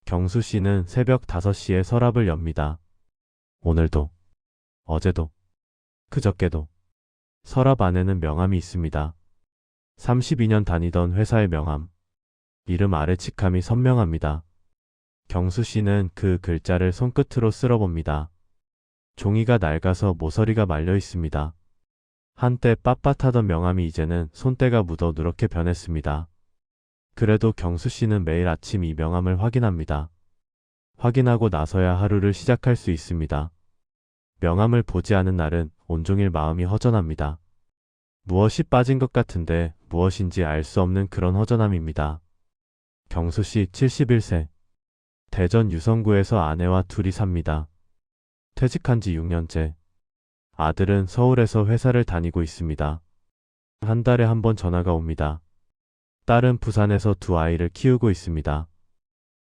경수 씨는 새벽 5시에 서랍을 엽니다. 오늘도, 어제도, 그저께도 서랍 안에는 명함이 있습니다. 32년 다니던 회사의 명함. 이름 아래 직함이 선명합니다. 경수 씨는 그 글자를 손끝으로 쓸어봅니다. 종이가 낡아서 모서리가 말려 있습니다. 한때 빳빳하던 명함이 이제는 손때가 묻어 누렇게 변했습니다. 그래도 경수 씨는 매일 아침 이 명함을 확인합니다. 확인하고 나서야 하루를 시작할 수 있습니다. 명함을 보지 않은 날은 온종일 마음이 허전합니다. 무엇이 빠진 것 같은데 무엇인지 알 수 없는 그런 허전함입니다. 경수 씨 71세. 대전 유성구에서 아내와 둘이 삽니다. 퇴직한 지 6년째. 아들은 서울에서 회사를 다니고 있습니다. 한 달에 한 번 전화가 옵니다. 딸은 부산에서 두 아이를 키우고 있습니다.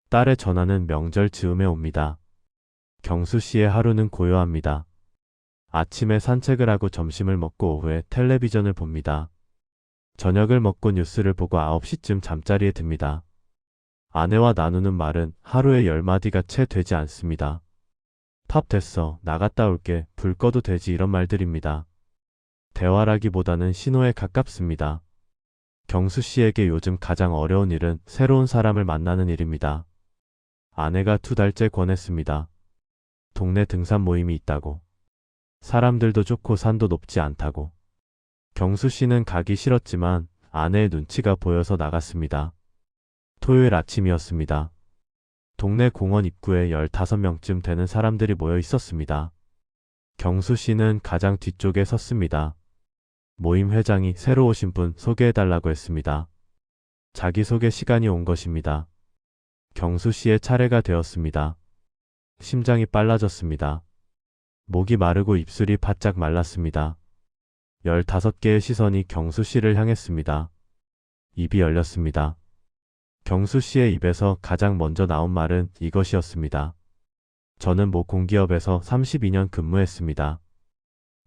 딸의 전화는 명절 즈음에 옵니다. 경수 씨의 하루는 고요합니다. 아침에 산책을 하고 점심을 먹고 오후에 텔레비전을 봅니다. 저녁을 먹고 뉴스를 보고 9시쯤 잠자리에 듭니다. 아내와 나누는 말은 하루에 10마디가 채 되지 않습니다. 밥 됐어, 나갔다 올게, 불 꺼도 되지, 이런 말들입니다. 대화라기보다는 신호에 가깝습니다. 경수 씨에게 요즘 가장 어려운 일은 새로운 사람을 만나는 일입니다. 아내가 2달째 권했습니다. 동네 등산 모임이 있다고. 사람들도 좋고 산도 높지 않다고. 경수 씨는 가기 싫었지만 아내의 눈치가 보여서 나갔습니다. 토요일 아침이었습니다. 동네 공원 입구에 15명쯤 되는 사람들이 모여 있었습니다. 경수 씨는 가장 뒤쪽에 섰습니다. 모임 회장이 새로 오신 분 소개해달라고 했습니다. 자기소개 시간이 온 것입니다. 경수 씨의 차례가 되었습니다. 심장이 빨라졌습니다. 목이 마르고 입술이 바짝 말랐습니다. 15개의 시선이 경수 씨를 향했습니다. 입이 열렸습니다. 경수 씨의 입에서 가장 먼저 나온 말은 이것이었습니다. 저는 모 공기업에서 32년 근무했습니다.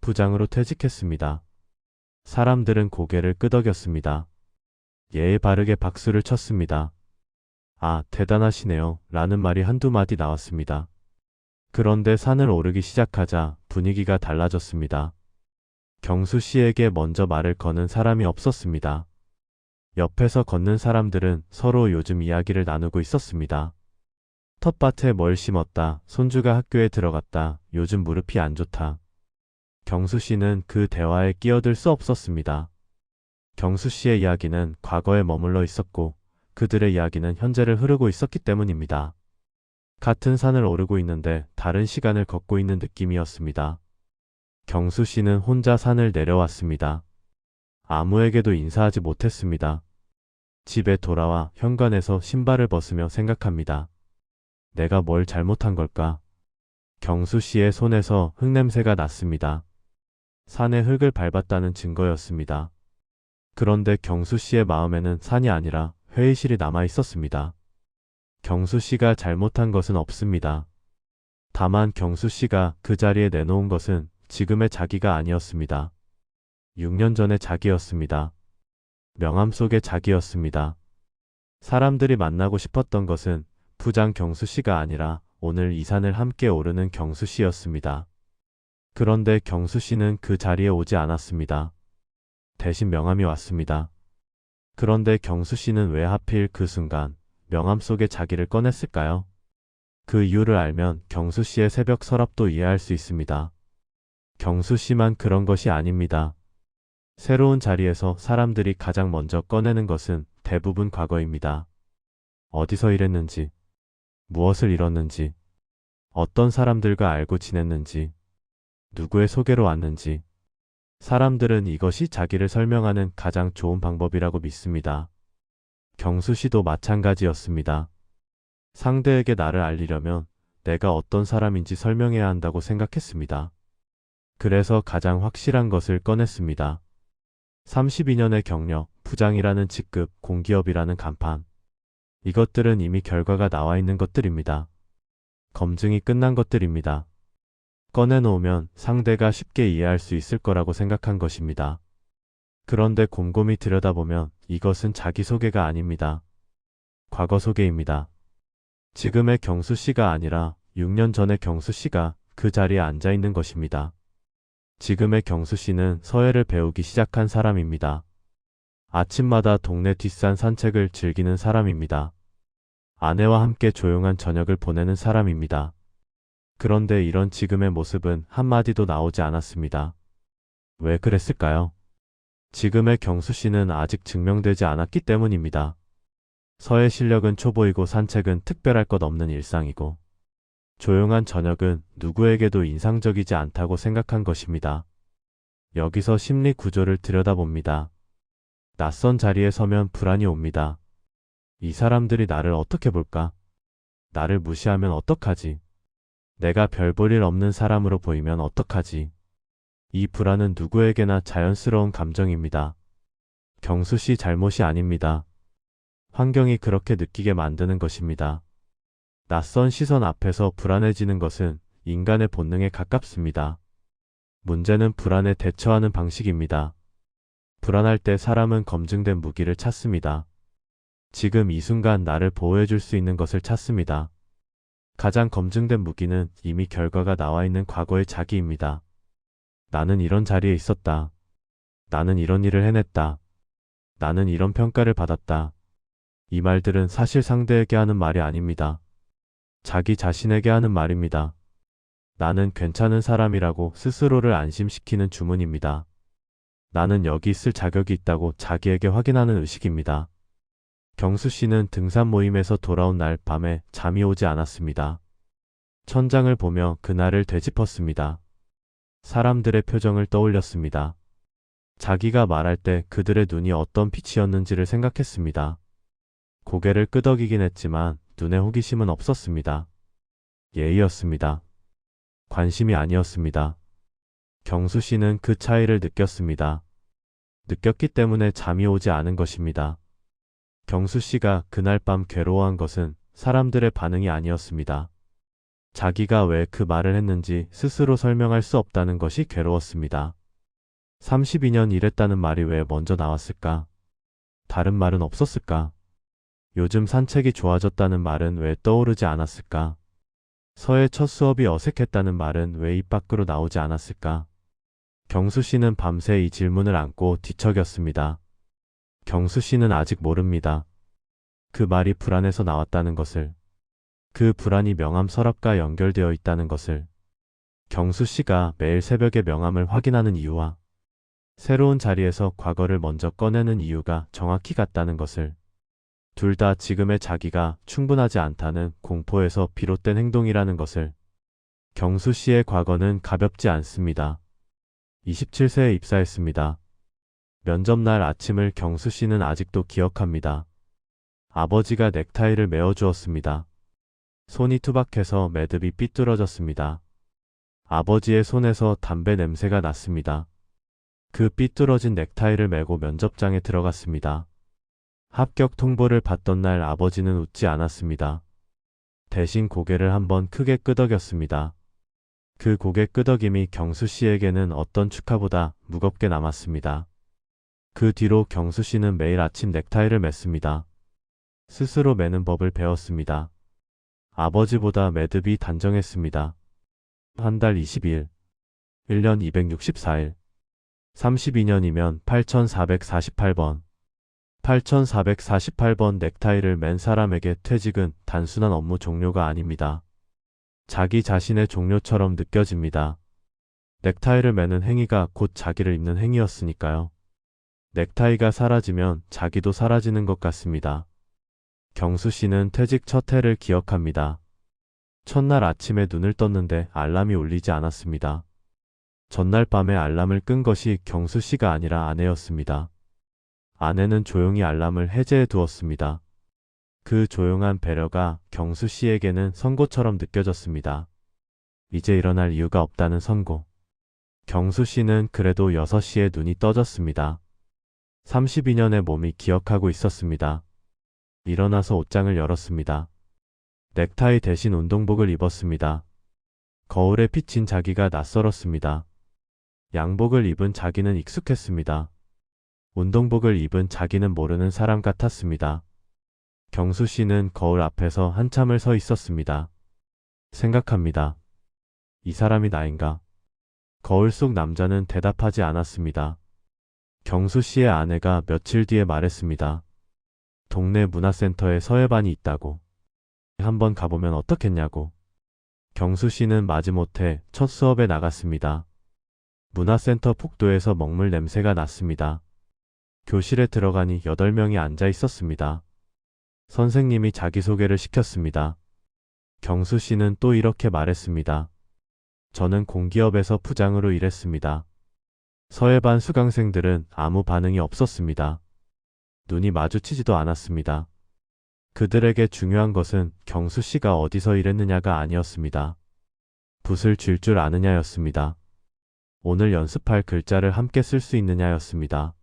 부장으로 퇴직했습니다. 사람들은 고개를 끄덕였습니다. 예의 바르게 박수를 쳤습니다. 아, 대단하시네요. 라는 말이 한두 마디 나왔습니다. 그런데 산을 오르기 시작하자 분위기가 달라졌습니다. 경수 씨에게 먼저 말을 거는 사람이 없었습니다. 옆에서 걷는 사람들은 서로 요즘 이야기를 나누고 있었습니다. 텃밭에 뭘 심었다, 손주가 학교에 들어갔다, 요즘 무릎이 안 좋다. 경수 씨는 그 대화에 끼어들 수 없었습니다. 경수 씨의 이야기는 과거에 머물러 있었고 그들의 이야기는 현재를 흐르고 있었기 때문입니다. 같은 산을 오르고 있는데 다른 시간을 걷고 있는 느낌이었습니다. 경수 씨는 혼자 산을 내려왔습니다. 아무에게도 인사하지 못했습니다. 집에 돌아와 현관에서 신발을 벗으며 생각합니다. 내가 뭘 잘못한 걸까? 경수 씨의 손에서 흙냄새가 났습니다. 산의 흙을 밟았다는 증거였습니다. 그런데 경수 씨의 마음에는 산이 아니라 회의실이 남아 있었습니다. 경수 씨가 잘못한 것은 없습니다. 다만 경수 씨가 그 자리에 내놓은 것은 지금의 자기가 아니었습니다. 6년 전의 자기였습니다. 명함 속의 자기였습니다. 사람들이 만나고 싶었던 것은 부장 경수 씨가 아니라 오늘 이 산을 함께 오르는 경수 씨였습니다. 그런데 경수 씨는 그 자리에 오지 않았습니다. 대신 명함이 왔습니다. 그런데 경수 씨는 왜 하필 그 순간 명함 속의 자기를 꺼냈을까요? 그 이유를 알면 경수 씨의 새벽 서랍도 이해할 수 있습니다. 경수 씨만 그런 것이 아닙니다. 새로운 자리에서 사람들이 가장 먼저 꺼내는 것은 대부분 과거입니다. 어디서 일했는지, 무엇을 잃었는지, 어떤 사람들과 알고 지냈는지, 누구의 소개로 왔는지. 사람들은 이것이 자기를 설명하는 가장 좋은 방법이라고 믿습니다. 경수 씨도 마찬가지였습니다. 상대에게 나를 알리려면 내가 어떤 사람인지 설명해야 한다고 생각했습니다. 그래서 가장 확실한 것을 꺼냈습니다. 32년의 경력, 부장이라는 직급, 공기업이라는 간판. 이것들은 이미 결과가 나와 있는 것들입니다. 검증이 끝난 것들입니다. 꺼내놓으면 상대가 쉽게 이해할 수 있을 거라고 생각한 것입니다. 그런데 곰곰이 들여다보면 이것은 자기소개가 아닙니다. 과거 소개입니다. 지금의 경수 씨가 아니라 6년 전의 경수 씨가 그 자리에 앉아 있는 것입니다. 지금의 경수 씨는 서예를 배우기 시작한 사람입니다. 아침마다 동네 뒷산 산책을 즐기는 사람입니다. 아내와 함께 조용한 저녁을 보내는 사람입니다. 그런데 이런 지금의 모습은 한마디도 나오지 않았습니다. 왜 그랬을까요? 지금의 경수 씨는 아직 증명되지 않았기 때문입니다. 서예 실력은 초보이고 산책은 특별할 것 없는 일상이고 조용한 저녁은 누구에게도 인상적이지 않다고 생각한 것입니다. 여기서 심리 구조를 들여다봅니다. 낯선 자리에 서면 불안이 옵니다. 이 사람들이 나를 어떻게 볼까? 나를 무시하면 어떡하지? 내가 별 볼 일 없는 사람으로 보이면 어떡하지? 이 불안은 누구에게나 자연스러운 감정입니다. 경수 씨 잘못이 아닙니다. 환경이 그렇게 느끼게 만드는 것입니다. 낯선 시선 앞에서 불안해지는 것은 인간의 본능에 가깝습니다. 문제는 불안에 대처하는 방식입니다. 불안할 때 사람은 검증된 무기를 찾습니다. 지금 이 순간 나를 보호해줄 수 있는 것을 찾습니다. 가장 검증된 무기는 이미 결과가 나와 있는 과거의 자기입니다. 나는 이런 자리에 있었다. 나는 이런 일을 해냈다. 나는 이런 평가를 받았다. 이 말들은 사실 상대에게 하는 말이 아닙니다. 자기 자신에게 하는 말입니다. 나는 괜찮은 사람이라고 스스로를 안심시키는 주문입니다. 나는 여기 있을 자격이 있다고 자기에게 확인하는 의식입니다. 경수 씨는 등산 모임에서 돌아온 날 밤에 잠이 오지 않았습니다. 천장을 보며 그날을 되짚었습니다. 사람들의 표정을 떠올렸습니다. 자기가 말할 때 그들의 눈이 어떤 빛이었는지를 생각했습니다. 고개를 끄덕이긴 했지만 눈에 호기심은 없었습니다. 예의였습니다. 관심이 아니었습니다. 경수 씨는 그 차이를 느꼈습니다. 느꼈기 때문에 잠이 오지 않은 것입니다. 경수 씨가 그날 밤 괴로워한 것은 사람들의 반응이 아니었습니다. 자기가 왜 그 말을 했는지 스스로 설명할 수 없다는 것이 괴로웠습니다. 32년 일했다는 말이 왜 먼저 나왔을까? 다른 말은 없었을까? 요즘 산책이 좋아졌다는 말은 왜 떠오르지 않았을까? 서예 첫 수업이 어색했다는 말은 왜 입 밖으로 나오지 않았을까? 경수 씨는 밤새 이 질문을 안고 뒤척였습니다. 경수 씨는 아직 모릅니다. 그 말이 불안해서 나왔다는 것을. 그 불안이 명함 서랍과 연결되어 있다는 것을. 경수 씨가 매일 새벽에 명함을 확인하는 이유와 새로운 자리에서 과거를 먼저 꺼내는 이유가 정확히 같다는 것을. 둘 다 지금의 자기가 충분하지 않다는 공포에서 비롯된 행동이라는 것을. 경수 씨의 과거는 가볍지 않습니다. 27세에 입사했습니다. 면접날 아침을 경수 씨는 아직도 기억합니다. 아버지가 넥타이를 메어주었습니다. 손이 투박해서 매듭이 삐뚤어졌습니다. 아버지의 손에서 담배 냄새가 났습니다. 그 삐뚤어진 넥타이를 메고 면접장에 들어갔습니다. 합격 통보를 받던 날 아버지는 웃지 않았습니다. 대신 고개를 한번 크게 끄덕였습니다. 그 고개 끄덕임이 경수 씨에게는 어떤 축하보다 무겁게 남았습니다. 그 뒤로 경수 씨는 매일 아침 넥타이를 맸습니다. 스스로 매는 법을 배웠습니다. 아버지보다 매듭이 단정했습니다. 한 달 22일, 1년 264일, 32년이면 8448번. 8448번 넥타이를 맨 사람에게 퇴직은 단순한 업무 종료가 아닙니다. 자기 자신의 종료처럼 느껴집니다. 넥타이를 매는 행위가 곧 자기를 입는 행위였으니까요. 넥타이가 사라지면 자기도 사라지는 것 같습니다. 경수 씨는 퇴직 첫 해를 기억합니다. 첫날 아침에 눈을 떴는데 알람이 울리지 않았습니다. 전날 밤에 알람을 끈 것이 경수 씨가 아니라 아내였습니다. 아내는 조용히 알람을 해제해 두었습니다. 그 조용한 배려가 경수 씨에게는 선고처럼 느껴졌습니다. 이제 일어날 이유가 없다는 선고. 경수 씨는 그래도 6시에 눈이 떠졌습니다. 32년의 몸이 기억하고 있었습니다. 일어나서 옷장을 열었습니다. 넥타이 대신 운동복을 입었습니다. 거울에 비친 자기가 낯설었습니다. 양복을 입은 자기는 익숙했습니다. 운동복을 입은 자기는 모르는 사람 같았습니다. 경수 씨는 거울 앞에서 한참을 서 있었습니다. 생각합니다. 이 사람이 나인가? 거울 속 남자는 대답하지 않았습니다. 경수 씨의 아내가 며칠 뒤에 말했습니다. 동네 문화센터에 서예반이 있다고. 한번 가보면 어떻겠냐고. 경수 씨는 마지못해 첫 수업에 나갔습니다. 문화센터 복도에서 먹물 냄새가 났습니다. 교실에 들어가니 8명이 앉아 있었습니다. 선생님이 자기소개를 시켰습니다. 경수 씨는 또 이렇게 말했습니다. 저는 공기업에서 부장으로 일했습니다. 서예반 수강생들은 아무 반응이 없었습니다. 눈이 마주치지도 않았습니다. 그들에게 중요한 것은 경수 씨가 어디서 일했느냐가 아니었습니다. 붓을 쥘 줄 아느냐였습니다. 오늘 연습할 글자를 함께 쓸 수 있느냐였습니다.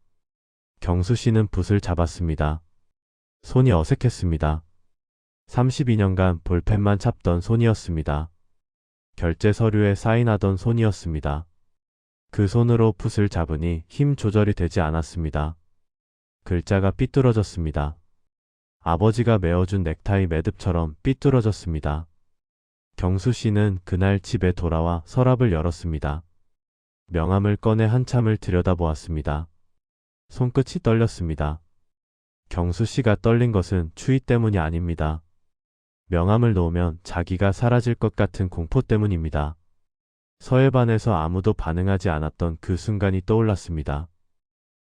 경수 씨는 붓을 잡았습니다. 손이 어색했습니다. 32년간 볼펜만 잡던 손이었습니다. 결제 서류에 사인하던 손이었습니다. 그 손으로 붓을 잡으니 힘 조절이 되지 않았습니다. 글자가 삐뚤어졌습니다. 아버지가 메어준 넥타이 매듭처럼 삐뚤어졌습니다. 경수 씨는 그날 집에 돌아와 서랍을 열었습니다. 명함을 꺼내 한참을 들여다보았습니다. 손끝이 떨렸습니다. 경수 씨가 떨린 것은 추위 때문이 아닙니다. 명함을 놓으면 자기가 사라질 것 같은 공포 때문입니다. 서예반에서 아무도 반응하지 않았던 그 순간이 떠올랐습니다.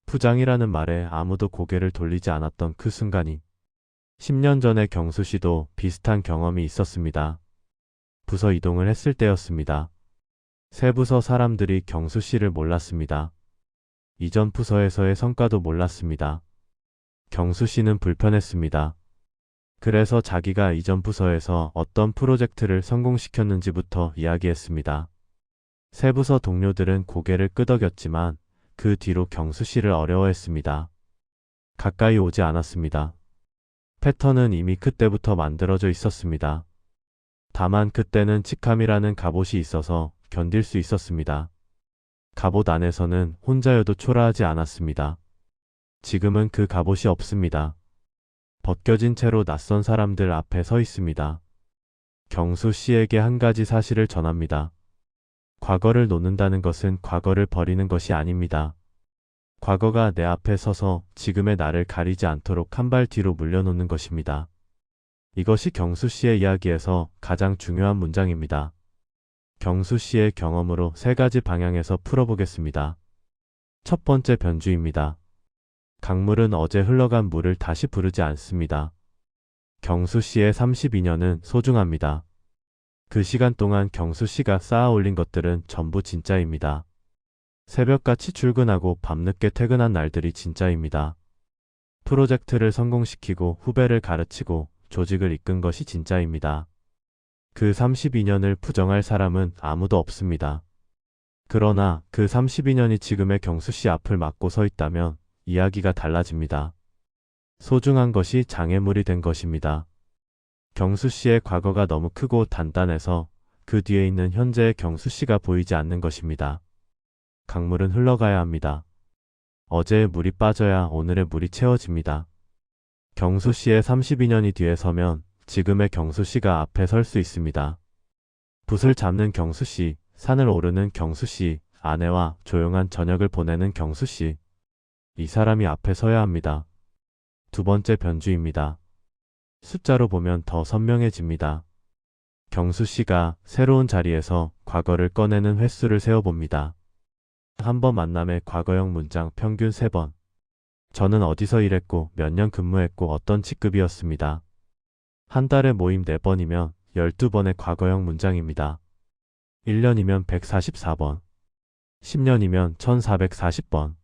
부장이라는 말에 아무도 고개를 돌리지 않았던 그 순간이. 10년 전에 경수 씨도 비슷한 경험이 있었습니다. 부서 이동을 했을 때였습니다. 새 부서 사람들이 경수 씨를 몰랐습니다. 이전 부서에서의 성과도 몰랐습니다. 경수 씨는 불편했습니다. 그래서 자기가 이전 부서에서 어떤 프로젝트를 성공시켰는지부터 이야기했습니다. 새 부서 동료들은 고개를 끄덕였지만 그 뒤로 경수 씨를 어려워했습니다. 가까이 오지 않았습니다. 패턴은 이미 그때부터 만들어져 있었습니다. 다만 그때는 직함이라는 갑옷이 있어서 견딜 수 있었습니다. 갑옷 안에서는 혼자여도 초라하지 않았습니다. 지금은 그 갑옷이 없습니다. 벗겨진 채로 낯선 사람들 앞에 서 있습니다. 경수 씨에게 한 가지 사실을 전합니다. 과거를 놓는다는 것은 과거를 버리는 것이 아닙니다. 과거가 내 앞에 서서 지금의 나를 가리지 않도록 한 발 뒤로 물려놓는 것입니다. 이것이 경수 씨의 이야기에서 가장 중요한 문장입니다. 경수 씨의 경험으로 3가지 방향에서 풀어보겠습니다. 첫 번째 변주입니다. 강물은 어제 흘러간 물을 다시 부르지 않습니다. 경수 씨의 32년은 소중합니다. 그 시간 동안 경수 씨가 쌓아 올린 것들은 전부 진짜입니다. 새벽같이 출근하고 밤늦게 퇴근한 날들이 진짜입니다. 프로젝트를 성공시키고 후배를 가르치고 조직을 이끈 것이 진짜입니다. 그 32년을 부정할 사람은 아무도 없습니다. 그러나 그 32년이 지금의 경수 씨 앞을 막고 서 있다면 이야기가 달라집니다. 소중한 것이 장애물이 된 것입니다. 경수 씨의 과거가 너무 크고 단단해서 그 뒤에 있는 현재의 경수 씨가 보이지 않는 것입니다. 강물은 흘러가야 합니다. 어제의 물이 빠져야 오늘의 물이 채워집니다. 경수 씨의 32년이 뒤에 서면 지금의 경수 씨가 앞에 설 수 있습니다. 붓을 잡는 경수 씨, 산을 오르는 경수 씨, 아내와 조용한 저녁을 보내는 경수 씨. 이 사람이 앞에 서야 합니다. 두 번째 변주입니다. 숫자로 보면 더 선명해집니다. 경수 씨가 새로운 자리에서 과거를 꺼내는 횟수를 세어봅니다. 한 번 만남에 과거형 문장 평균 3번. 저는 어디서 일했고 몇 년 근무했고 어떤 직급이었습니다. 한 달에 모임 4번이면 12번의 과거형 문장입니다. 1년이면 144번. 10년이면 1440번.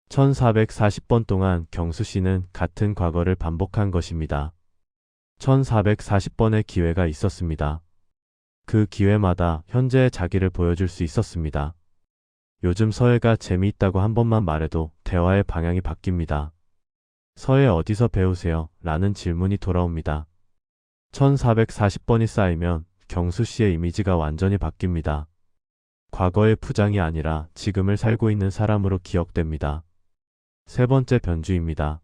1440번 동안 경수 씨는 같은 과거를 반복한 것입니다. 1440번의 기회가 있었습니다. 그 기회마다 현재의 자기를 보여줄 수 있었습니다. 요즘 서예가 재미있다고 한 번만 말해도 대화의 방향이 바뀝니다. 서예 어디서 배우세요? 라는 질문이 돌아옵니다. 1440번이 쌓이면 경수 씨의 이미지가 완전히 바뀝니다. 과거의 부장이 아니라 지금을 살고 있는 사람으로 기억됩니다. 세 번째 변주입니다.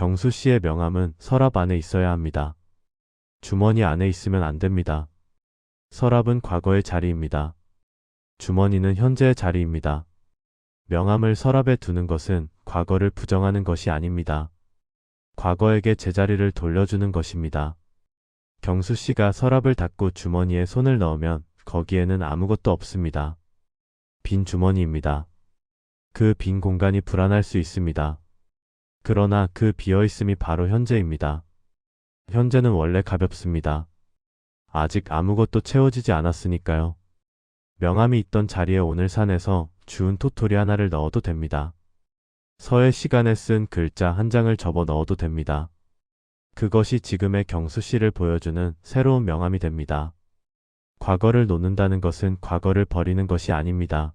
경수 씨의 명함은 서랍 안에 있어야 합니다. 주머니 안에 있으면 안 됩니다. 서랍은 과거의 자리입니다. 주머니는 현재의 자리입니다. 명함을 서랍에 두는 것은 과거를 부정하는 것이 아닙니다. 과거에게 제자리를 돌려주는 것입니다. 경수 씨가 서랍을 닫고 주머니에 손을 넣으면 거기에는 아무것도 없습니다. 빈 주머니입니다. 그 빈 공간이 불안할 수 있습니다. 그러나 그 비어있음이 바로 현재입니다. 현재는 원래 가볍습니다. 아직 아무것도 채워지지 않았으니까요. 명함이 있던 자리에 오늘 산에서 주운 토토리 하나를 넣어도 됩니다. 서의 시간에 쓴 글자 한 장을 접어 넣어도 됩니다. 그것이 지금의 경수 씨를 보여주는 새로운 명함이 됩니다. 과거를 놓는다는 것은 과거를 버리는 것이 아닙니다.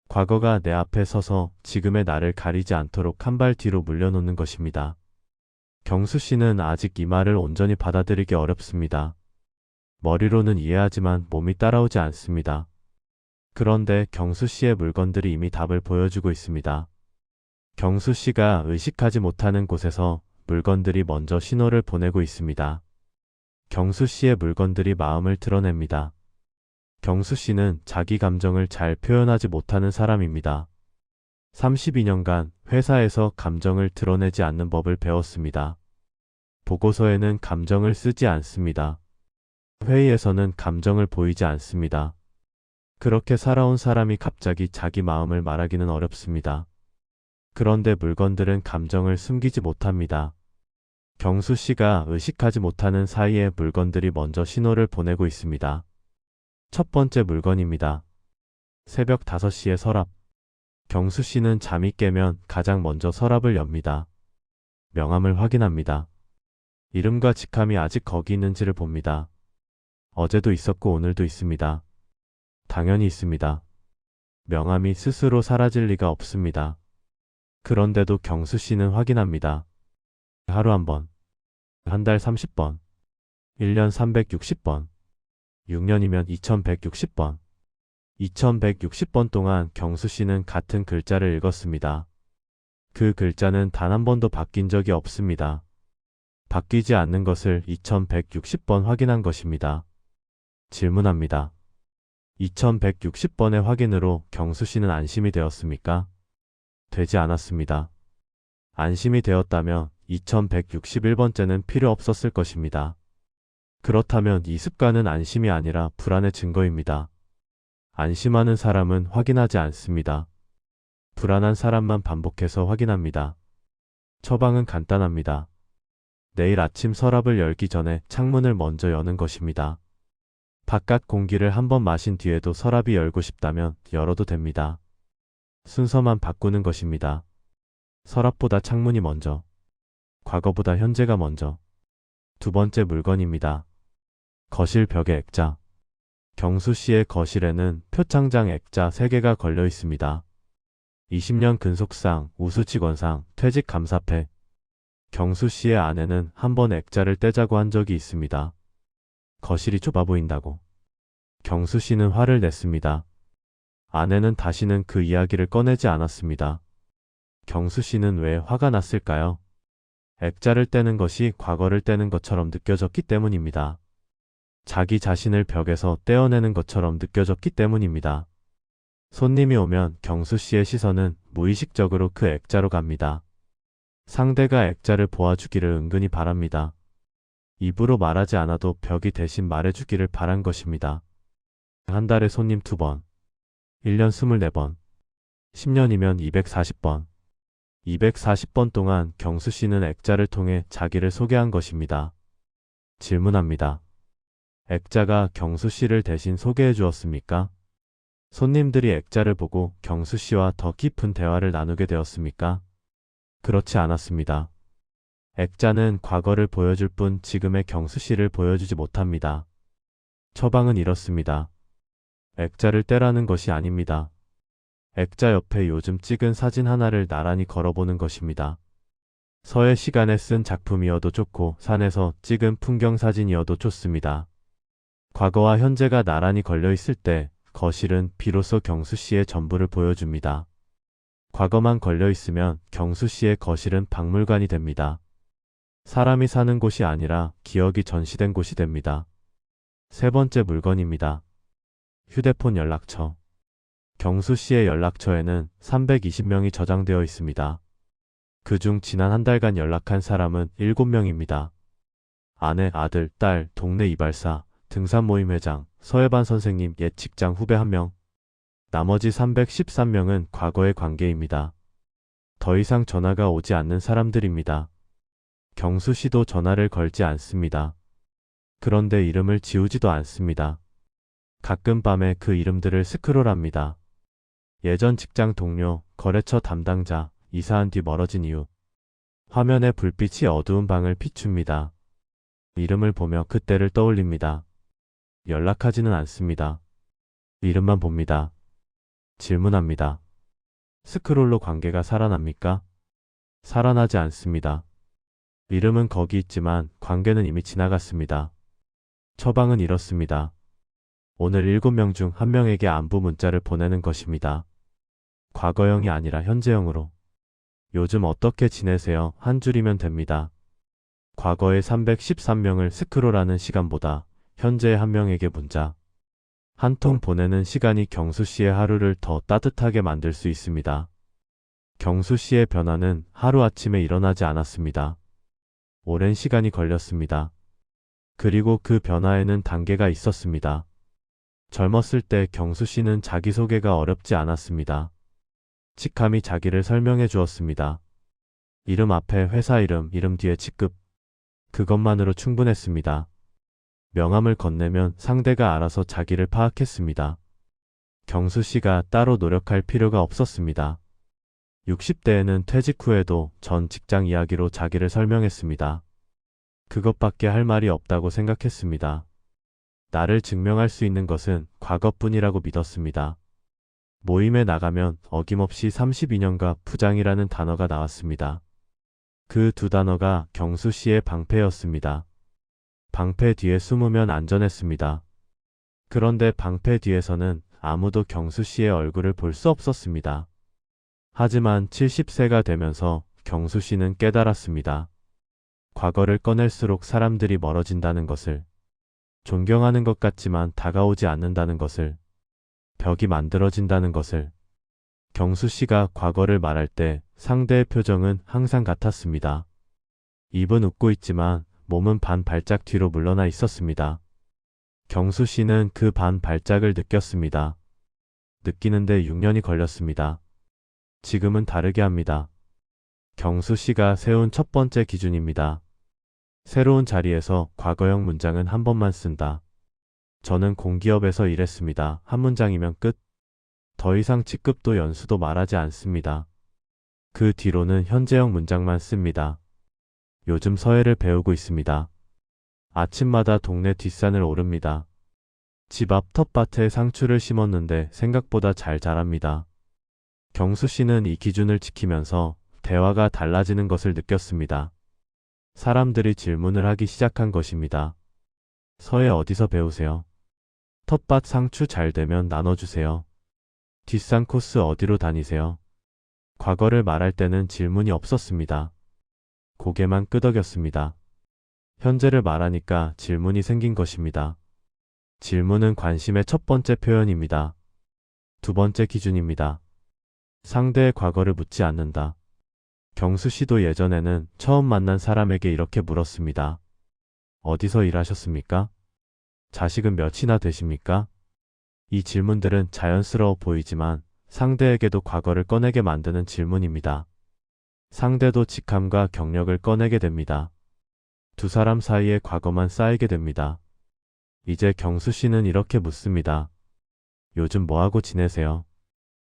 과거가 내 앞에 서서 지금의 나를 가리지 않도록 한 발 뒤로 물려놓는 것입니다. 경수 씨는 아직 이 말을 온전히 받아들이기 어렵습니다. 머리로는 이해하지만 몸이 따라오지 않습니다. 그런데 경수 씨의 물건들이 이미 답을 보여주고 있습니다. 경수 씨가 의식하지 못하는 곳에서 물건들이 먼저 신호를 보내고 있습니다. 경수 씨의 물건들이 마음을 드러냅니다. 경수 씨는 자기 감정을 잘 표현하지 못하는 사람입니다. 32년간 회사에서 감정을 드러내지 않는 법을 배웠습니다. 보고서에는 감정을 쓰지 않습니다. 회의에서는 감정을 보이지 않습니다. 그렇게 살아온 사람이 갑자기 자기 마음을 말하기는 어렵습니다. 그런데 물건들은 감정을 숨기지 못합니다. 경수 씨가 의식하지 못하는 사이에 물건들이 먼저 신호를 보내고 있습니다. 첫 번째 물건입니다. 새벽 5시의 서랍. 경수 씨는 잠이 깨면 가장 먼저 서랍을 엽니다. 명함을 확인합니다. 이름과 직함이 아직 거기 있는지를 봅니다. 어제도 있었고 오늘도 있습니다. 당연히 있습니다. 명함이 스스로 사라질 리가 없습니다. 그런데도 경수 씨는 확인합니다. 하루 한 번, 한 달 30번, 1년 360번, 6년이면 2160번. 2160번 동안 경수 씨는 같은 글자를 읽었습니다. 그 글자는 단 한 번도 바뀐 적이 없습니다. 바뀌지 않는 것을 2160번 확인한 것입니다. 질문합니다. 2160번의 확인으로 경수 씨는 안심이 되었습니까? 되지 않았습니다. 안심이 되었다면 2161번째는 필요 없었을 것입니다. 그렇다면 이 습관은 안심이 아니라 불안의 증거입니다. 안심하는 사람은 확인하지 않습니다. 불안한 사람만 반복해서 확인합니다. 처방은 간단합니다. 내일 아침 서랍을 열기 전에 창문을 먼저 여는 것입니다. 바깥 공기를 한번 마신 뒤에도 서랍이 열고 싶다면 열어도 됩니다. 순서만 바꾸는 것입니다. 서랍보다 창문이 먼저, 과거보다 현재가 먼저. 두 번째 물건입니다. 거실 벽에 액자. 경수 씨의 거실에는 표창장 액자 3개가 걸려 있습니다. 20년 근속상, 우수직원상, 퇴직 감사패. 경수 씨의 아내는 한 번 액자를 떼자고 한 적이 있습니다. 거실이 좁아 보인다고. 경수 씨는 화를 냈습니다. 아내는 다시는 그 이야기를 꺼내지 않았습니다. 경수 씨는 왜 화가 났을까요? 액자를 떼는 것이 과거를 떼는 것처럼 느껴졌기 때문입니다. 자기 자신을 벽에서 떼어내는 것처럼 느껴졌기 때문입니다. 손님이 오면 경수 씨의 시선은 무의식적으로 그 액자로 갑니다. 상대가 액자를 보아주기를 은근히 바랍니다. 입으로 말하지 않아도 벽이 대신 말해주기를 바란 것입니다. 한 달에 손님 2번, 1년 24번, 10년이면 240번. 240번 동안 경수 씨는 액자를 통해 자기를 소개한 것입니다. 질문합니다. 액자가 경수 씨를 대신 소개해 주었습니까? 손님들이 액자를 보고 경수 씨와 더 깊은 대화를 나누게 되었습니까? 그렇지 않았습니다. 액자는 과거를 보여줄 뿐 지금의 경수 씨를 보여주지 못합니다. 처방은 이렇습니다. 액자를 떼라는 것이 아닙니다. 액자 옆에 요즘 찍은 사진 하나를 나란히 걸어보는 것입니다. 서의 시간에 쓴 작품이어도 좋고 산에서 찍은 풍경 사진이어도 좋습니다. 과거와 현재가 나란히 걸려 있을 때 거실은 비로소 경수 씨의 전부를 보여줍니다. 과거만 걸려 있으면 경수 씨의 거실은 박물관이 됩니다. 사람이 사는 곳이 아니라 기억이 전시된 곳이 됩니다. 세 번째 물건입니다. 휴대폰 연락처. 경수 씨의 연락처에는 320명이 저장되어 있습니다. 그중 지난 한 달간 연락한 사람은 7명입니다. 아내, 아들, 딸, 동네 이발사, 등산 모임 회장, 서예반 선생님, 옛 직장 후배 1명. 나머지 313명은 과거의 관계입니다. 더 이상 전화가 오지 않는 사람들입니다. 경수 씨도 전화를 걸지 않습니다. 그런데 이름을 지우지도 않습니다. 가끔 밤에 그 이름들을 스크롤합니다. 예전 직장 동료, 거래처 담당자, 이사한 뒤 멀어진 이유. 화면에 불빛이 어두운 방을 비춥니다. 이름을 보며 그때를 떠올립니다. 연락하지는 않습니다. 이름만 봅니다. 질문합니다. 스크롤로 관계가 살아납니까? 살아나지 않습니다. 이름은 거기 있지만 관계는 이미 지나갔습니다. 처방은 이렇습니다. 오늘 7명 중 1명에게 안부 문자를 보내는 것입니다. 과거형이 아니라 현재형으로. 요즘 어떻게 지내세요? 한 줄이면 됩니다. 과거의 313명을 스크롤하는 시간보다 현재의 1명에게 문자 한 통 보내는 시간이 경수 씨의 하루를 더 따뜻하게 만들 수 있습니다. 경수 씨의 변화는 하루아침에 일어나지 않았습니다. 오랜 시간이 걸렸습니다. 그리고 그 변화에는 단계가 있었습니다. 젊었을 때 경수 씨는 자기소개가 어렵지 않았습니다. 직함이 자기를 설명해 주었습니다. 이름 앞에 회사 이름, 이름 뒤에 직급. 그것만으로 충분했습니다. 명함을 건네면 상대가 알아서 자기를 파악했습니다. 경수 씨가 따로 노력할 필요가 없었습니다. 60대에는 퇴직 후에도 전 직장 이야기로 자기를 설명했습니다. 그것밖에 할 말이 없다고 생각했습니다. 나를 증명할 수 있는 것은 과거뿐이라고 믿었습니다. 모임에 나가면 어김없이 32년가 부장이라는 단어가 나왔습니다. 그 두 단어가 경수 씨의 방패였습니다. 방패 뒤에 숨으면 안전했습니다. 그런데 방패 뒤에서는 아무도 경수 씨의 얼굴을 볼 수 없었습니다. 하지만 70세가 되면서 경수 씨는 깨달았습니다. 과거를 꺼낼수록 사람들이 멀어진다는 것을, 존경하는 것 같지만 다가오지 않는다는 것을, 벽이 만들어진다는 것을. 경수 씨가 과거를 말할 때 상대의 표정은 항상 같았습니다. 입은 웃고 있지만 몸은 반 발짝 뒤로 물러나 있었습니다. 경수 씨는 그 반 발짝을 느꼈습니다. 느끼는데 6년이 걸렸습니다. 지금은 다르게 합니다. 경수 씨가 세운 첫 번째 기준입니다. 새로운 자리에서 과거형 문장은 한 번만 쓴다. 저는 공기업에서 일했습니다. 한 문장이면 끝. 더 이상 직급도 연수도 말하지 않습니다. 그 뒤로는 현재형 문장만 씁니다. 요즘 서예를 배우고 있습니다. 아침마다 동네 뒷산을 오릅니다. 집 앞 텃밭에 상추를 심었는데 생각보다 잘 자랍니다. 경수 씨는 이 기준을 지키면서 대화가 달라지는 것을 느꼈습니다. 사람들이 질문을 하기 시작한 것입니다. 서예 어디서 배우세요? 텃밭 상추 잘 되면 나눠주세요. 뒷산 코스 어디로 다니세요? 과거를 말할 때는 질문이 없었습니다. 고개만 끄덕였습니다. 현재를 말하니까 질문이 생긴 것입니다. 질문은 관심의 첫 번째 표현입니다. 두 번째 기준입니다. 상대의 과거를 묻지 않는다. 경수 씨도 예전에는 처음 만난 사람에게 이렇게 물었습니다. 어디서 일하셨습니까? 자식은 몇이나 되십니까? 이 질문들은 자연스러워 보이지만 상대에게도 과거를 꺼내게 만드는 질문입니다. 상대도 직함과 경력을 꺼내게 됩니다. 두 사람 사이에 과거만 쌓이게 됩니다. 이제 경수 씨는 이렇게 묻습니다. 요즘 뭐하고 지내세요?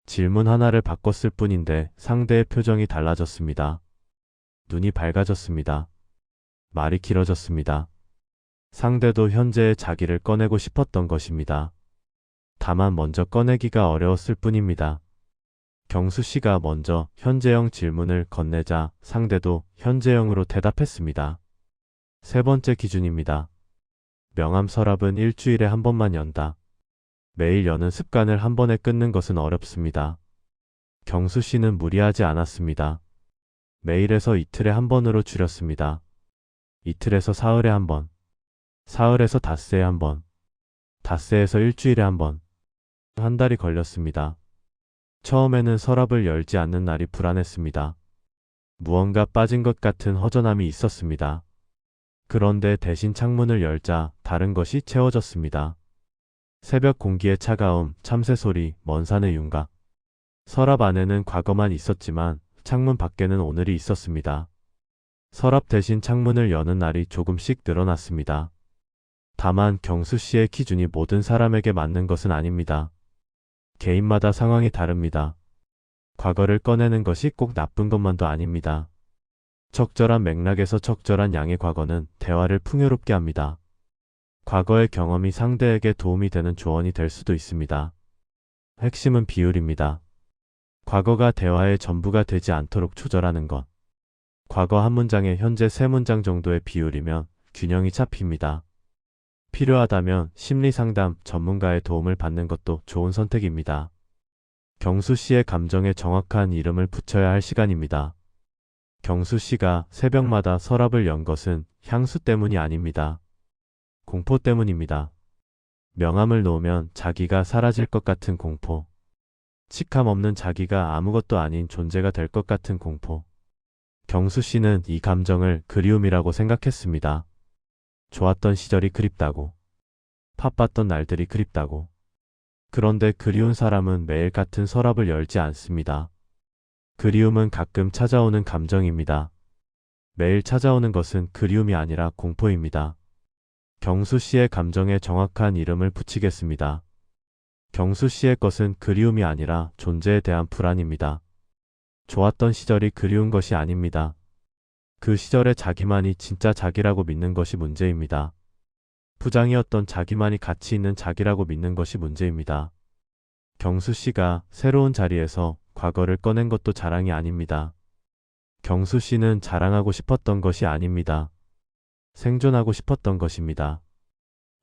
질문 하나를 바꿨을 뿐인데 상대의 표정이 달라졌습니다. 눈이 밝아졌습니다. 말이 길어졌습니다. 상대도 현재의 자기를 꺼내고 싶었던 것입니다. 다만 먼저 꺼내기가 어려웠을 뿐입니다. 경수 씨가 먼저 현재형 질문을 건네자 상대도 현재형으로 대답했습니다. 세 번째 기준입니다. 명함 서랍은 일주일에 한 번만 연다. 매일 여는 습관을 한 번에 끊는 것은 어렵습니다. 경수 씨는 무리하지 않았습니다. 매일에서 이틀에 한 번으로 줄였습니다. 이틀에서 사흘에 한 번, 사흘에서 닷새에 한 번, 닷새에서 일주일에 한 번, 한 달이 걸렸습니다. 처음에는 서랍을 열지 않는 날이 불안했습니다. 무언가 빠진 것 같은 허전함이 있었습니다. 그런데 대신 창문을 열자 다른 것이 채워졌습니다. 새벽 공기의 차가움, 참새 소리, 먼 산의 윤곽. 서랍 안에는 과거만 있었지만 창문 밖에는 오늘이 있었습니다. 서랍 대신 창문을 여는 날이 조금씩 늘어났습니다. 다만 경수 씨의 기준이 모든 사람에게 맞는 것은 아닙니다. 개인마다 상황이 다릅니다. 과거를 꺼내는 것이 꼭 나쁜 것만도 아닙니다. 적절한 맥락에서 적절한 양의 과거는 대화를 풍요롭게 합니다. 과거의 경험이 상대에게 도움이 되는 조언이 될 수도 있습니다. 핵심은 비율입니다. 과거가 대화의 전부가 되지 않도록 조절하는 것. 과거 한 문장에 현재 세 문장 정도의 비율이면 균형이 잡힙니다. 필요하다면 심리상담 전문가의 도움을 받는 것도 좋은 선택입니다. 경수 씨의 감정에 정확한 이름을 붙여야 할 시간입니다. 경수 씨가 새벽마다 서랍을 연 것은 향수 때문이 아닙니다. 공포 때문입니다. 명함을 놓으면 자기가 사라질 것 같은 공포. 직함 없는 자기가 아무것도 아닌 존재가 될 것 같은 공포. 경수 씨는 이 감정을 그리움이라고 생각했습니다. 좋았던 시절이 그립다고. 바빴던 날들이 그립다고. 그런데 그리운 사람은 매일 같은 서랍을 열지 않습니다. 그리움은 가끔 찾아오는 감정입니다. 매일 찾아오는 것은 그리움이 아니라 공포입니다. 경수 씨의 감정에 정확한 이름을 붙이겠습니다. 경수 씨의 것은 그리움이 아니라 존재에 대한 불안입니다. 좋았던 시절이 그리운 것이 아닙니다. 그 시절의 자기만이 진짜 자기라고 믿는 것이 문제입니다. 부장이었던 자기만이 가치 있는 자기라고 믿는 것이 문제입니다. 경수 씨가 새로운 자리에서 과거를 꺼낸 것도 자랑이 아닙니다. 경수 씨는 자랑하고 싶었던 것이 아닙니다. 생존하고 싶었던 것입니다.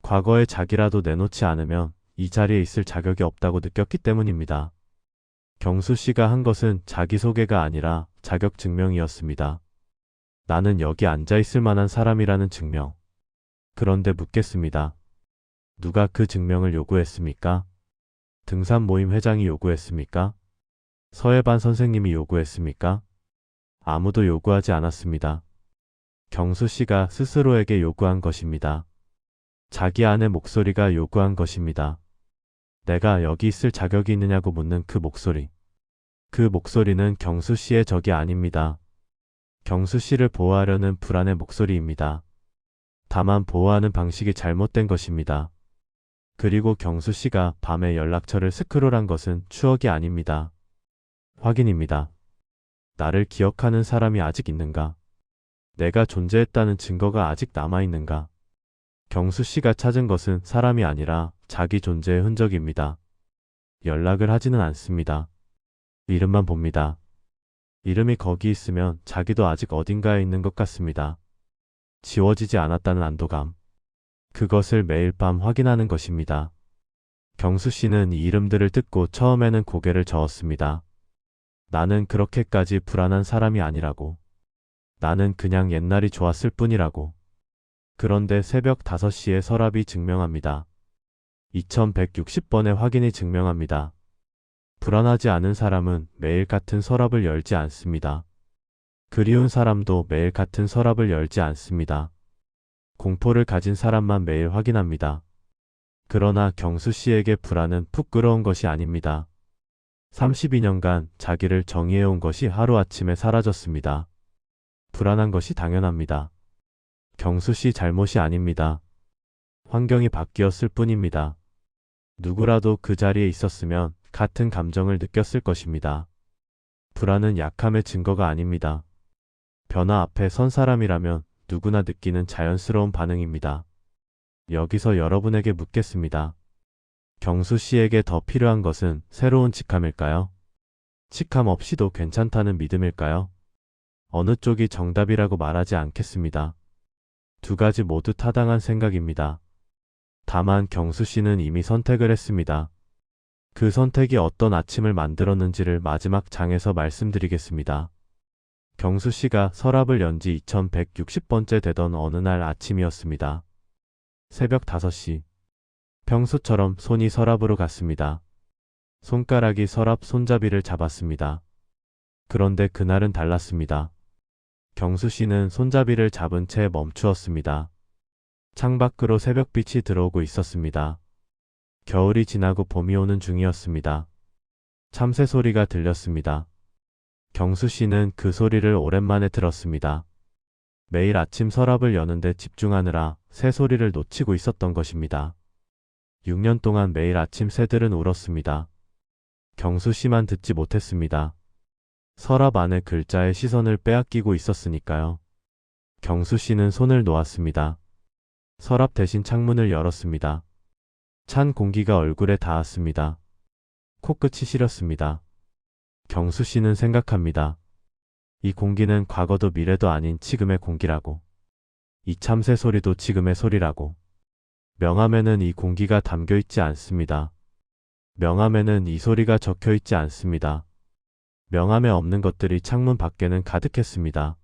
과거의 자기라도 내놓지 않으면 이 자리에 있을 자격이 없다고 느꼈기 때문입니다. 경수 씨가 한 것은 자기소개가 아니라 자격 증명이었습니다. 나는 여기 앉아 있을 만한 사람이라는 증명. 그런데 묻겠습니다. 누가 그 증명을 요구했습니까? 등산 모임 회장이 요구했습니까? 서해반 선생님이 요구했습니까? 아무도 요구하지 않았습니다. 경수 씨가 스스로에게 요구한 것입니다. 자기 안의 목소리가 요구한 것입니다. 내가 여기 있을 자격이 있느냐고 묻는 그 목소리. 그 목소리는 경수 씨의 적이 아닙니다. 경수 씨를 보호하려는 불안의 목소리입니다. 다만 보호하는 방식이 잘못된 것입니다. 그리고 경수 씨가 밤에 연락처를 스크롤한 것은 추억이 아닙니다. 확인입니다. 나를 기억하는 사람이 아직 있는가? 내가 존재했다는 증거가 아직 남아있는가? 경수 씨가 찾은 것은 사람이 아니라 자기 존재의 흔적입니다. 연락을 하지는 않습니다. 이름만 봅니다. 이름이 거기 있으면 자기도 아직 어딘가에 있는 것 같습니다. 지워지지 않았다는 안도감. 그것을 매일 밤 확인하는 것입니다. 경수 씨는 이 이름들을 듣고 처음에는 고개를 저었습니다. 나는 그렇게까지 불안한 사람이 아니라고. 나는 그냥 옛날이 좋았을 뿐이라고. 그런데 새벽 5시에 서랍이 증명합니다. 2160번의 확인이 증명합니다. 불안하지 않은 사람은 매일 같은 서랍을 열지 않습니다. 그리운 사람도 매일 같은 서랍을 열지 않습니다. 공포를 가진 사람만 매일 확인합니다. 그러나 경수 씨에게 불안은 부끄러운 것이 아닙니다. 32년간 자기를 정의해온 것이 하루아침에 사라졌습니다. 불안한 것이 당연합니다. 경수 씨 잘못이 아닙니다. 환경이 바뀌었을 뿐입니다. 누구라도 그 자리에 있었으면 같은 감정을 느꼈을 것입니다. 불안은 약함의 증거가 아닙니다. 변화 앞에 선 사람이라면 누구나 느끼는 자연스러운 반응입니다. 여기서 여러분에게 묻겠습니다. 경수 씨에게 더 필요한 것은 새로운 직함일까요? 직함 없이도 괜찮다는 믿음일까요? 어느 쪽이 정답이라고 말하지 않겠습니다. 두 가지 모두 타당한 생각입니다. 다만 경수 씨는 이미 선택을 했습니다. 그 선택이 어떤 아침을 만들었는지를 마지막 장에서 말씀드리겠습니다. 경수 씨가 서랍을 연 지 2160번째 되던 어느 날 아침이었습니다. 새벽 5시. 평소처럼 손이 서랍으로 갔습니다. 손가락이 서랍 손잡이를 잡았습니다. 그런데 그날은 달랐습니다. 경수 씨는 손잡이를 잡은 채 멈추었습니다. 창밖으로 새벽빛이 들어오고 있었습니다. 겨울이 지나고 봄이 오는 중이었습니다. 참새 소리가 들렸습니다. 경수 씨는 그 소리를 오랜만에 들었습니다. 매일 아침 서랍을 여는데 집중하느라 새 소리를 놓치고 있었던 것입니다. 6년 동안 매일 아침 새들은 울었습니다. 경수 씨만 듣지 못했습니다. 서랍 안에 글자의 시선을 빼앗기고 있었으니까요. 경수 씨는 손을 놓았습니다. 서랍 대신 창문을 열었습니다. 찬 공기가 얼굴에 닿았습니다. 코끝이 시렸습니다. 경수 씨는 생각합니다. 이 공기는 과거도 미래도 아닌 지금의 공기라고. 이 참새 소리도 지금의 소리라고. 명함에는 이 공기가 담겨 있지 않습니다. 명함에는 이 소리가 적혀 있지 않습니다. 명함에 없는 것들이 창문 밖에는 가득했습니다.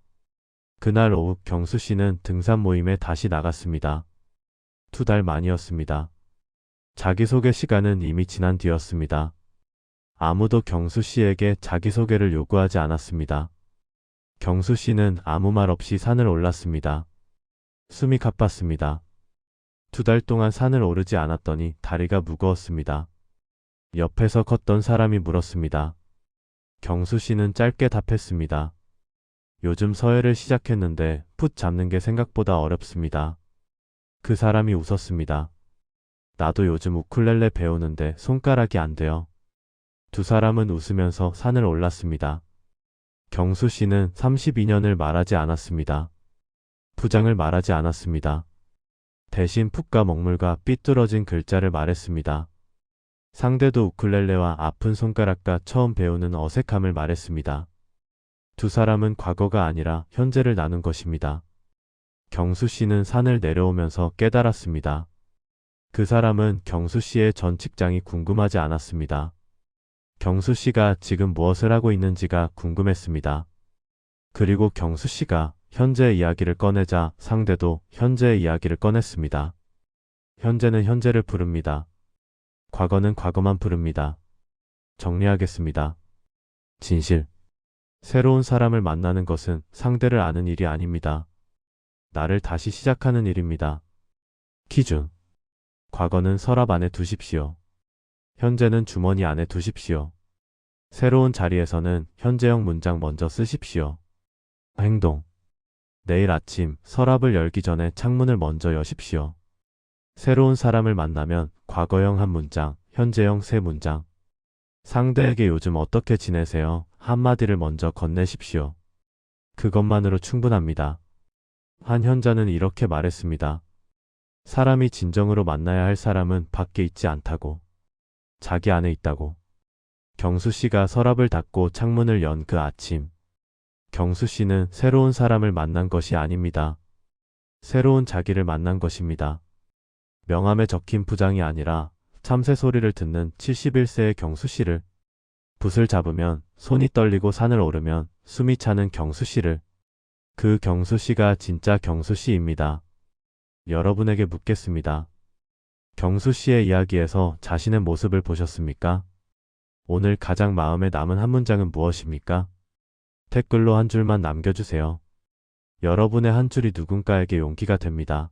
그날 오후 경수 씨는 등산 모임에 다시 나갔습니다. 2달 만이었습니다. 자기소개 시간은 이미 지난 뒤였습니다. 아무도 경수 씨에게 자기소개를 요구하지 않았습니다. 경수 씨는 아무 말 없이 산을 올랐습니다. 숨이 가빴습니다. 2달 동안 산을 오르지 않았더니 다리가 무거웠습니다. 옆에서 걷던 사람이 물었습니다. 경수 씨는 짧게 답했습니다. 요즘 서예를 시작했는데 붓 잡는 게 생각보다 어렵습니다. 그 사람이 웃었습니다. 나도 요즘 우쿨렐레 배우는데 손가락이 안 돼요. 2 사람은 웃으면서 산을 올랐습니다. 경수 씨는 32년을 말하지 않았습니다. 부장을 말하지 않았습니다. 대신 풋과 먹물과 삐뚤어진 글자를 말했습니다. 상대도 우쿨렐레와 아픈 손가락과 처음 배우는 어색함을 말했습니다. 2 사람은 과거가 아니라 현재를 나눈 것입니다. 경수 씨는 산을 내려오면서 깨달았습니다. 그 사람은 경수 씨의 전 직장이 궁금하지 않았습니다. 경수 씨가 지금 무엇을 하고 있는지가 궁금했습니다. 그리고 경수 씨가 현재의 이야기를 꺼내자 상대도 현재의 이야기를 꺼냈습니다. 현재는 현재를 부릅니다. 과거는 과거만 부릅니다. 정리하겠습니다. 진실. 새로운 사람을 만나는 것은 상대를 아는 일이 아닙니다. 나를 다시 시작하는 일입니다. 기준. 과거는 서랍 안에 두십시오. 현재는 주머니 안에 두십시오. 새로운 자리에서는 현재형 문장 먼저 쓰십시오. 행동. 내일 아침 서랍을 열기 전에 창문을 먼저 여십시오. 새로운 사람을 만나면 과거형 한 문장, 현재형 세 문장. 상대에게 요즘 어떻게 지내세요? 한마디를 먼저 건네십시오. 그것만으로 충분합니다. 한 현자는 이렇게 말했습니다. 사람이 진정으로 만나야 할 사람은 밖에 있지 않다고. 자기 안에 있다고. 경수 씨가 서랍을 닫고 창문을 연 그 아침. 경수 씨는 새로운 사람을 만난 것이 아닙니다. 새로운 자기를 만난 것입니다. 명함에 적힌 부장이 아니라 참새 소리를 듣는 71세의 경수 씨를, 붓을 잡으면 손이 떨리고 산을 오르면 숨이 차는 경수 씨를, 그 경수 씨가 진짜 경수 씨입니다. 여러분에게 묻겠습니다. 경수 씨의 이야기에서 자신의 모습을 보셨습니까? 오늘 가장 마음에 남은 한 문장은 무엇입니까? 댓글로 한 줄만 남겨주세요. 여러분의 한 줄이 누군가에게 용기가 됩니다.